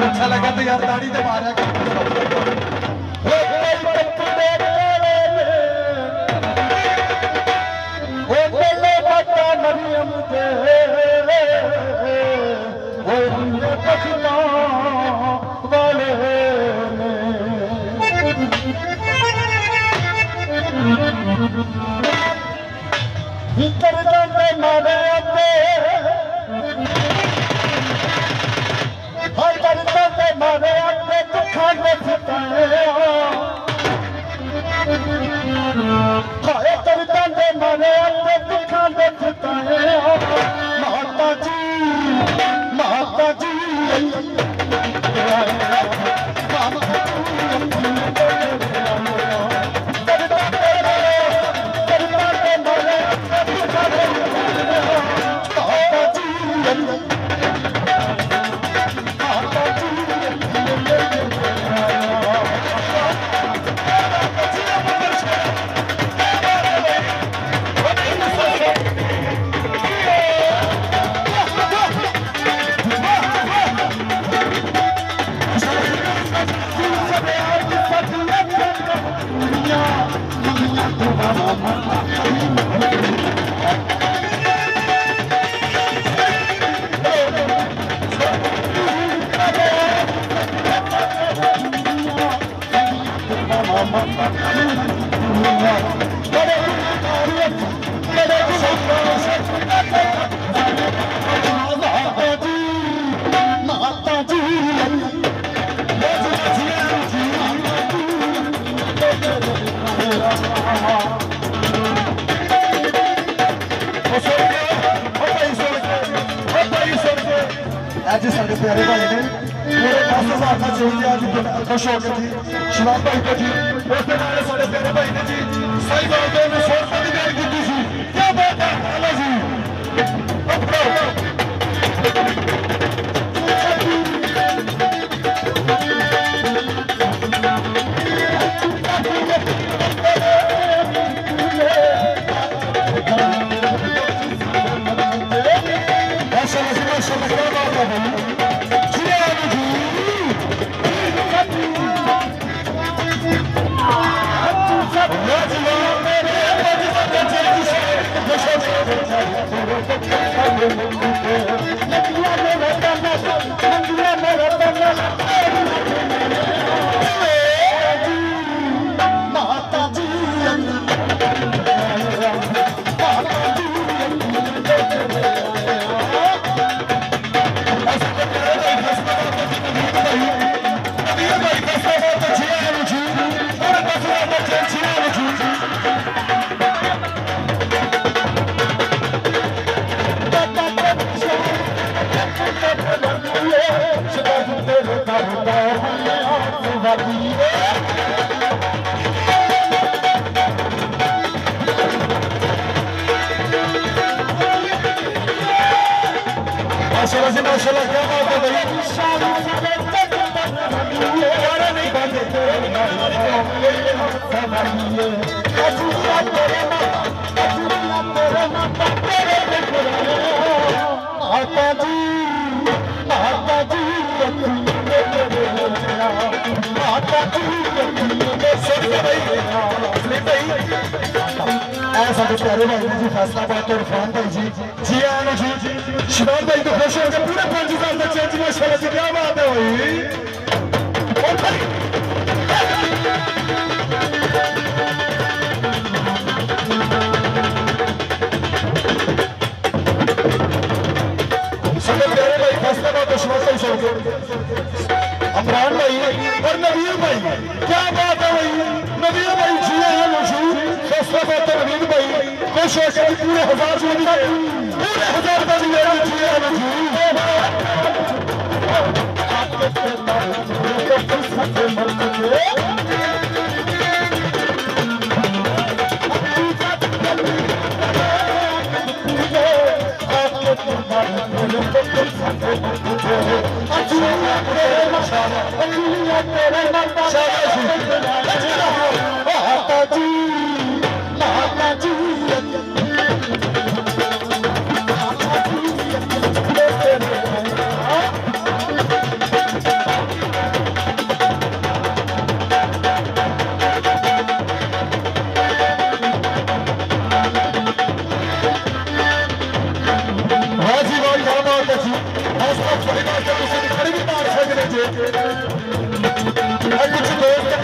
अच्छा लगा तो यार दाढ़ी तो मारा आज साढ़े प्यारे भाई ने मेरे 10,000 का चाहिए आज खुश हो गए जी शिवाब भाई को जी उसके नाले साढ़े प्यारे भाई ने जी सही बात है 100 रुपए की देर की थी क्या बात है हेलो जी माशाल्लाह क्या बात है भाई नहीं साढ़े प्यारे भाई जी फैसलाबाद तो इरफान भाई जी जी आने जी शिवाब भाई तो खुश हो गए पूरे 5,000 बच्चे जी माशाल्लाह जी क्या बात है भाई साढ़े प्यारे भाई फैसलाबाद तो शिवाब भाई हो गए अमरान भाई और नवीर भाई क्या बात है भाई नवीर भाई जी आने जी फैसलाबाद तो नवीर भाई खुश हो गए पूरे 1000 पूरे 1000 का जी आने जी शाबाश जी लाला जी कुछ दोस्त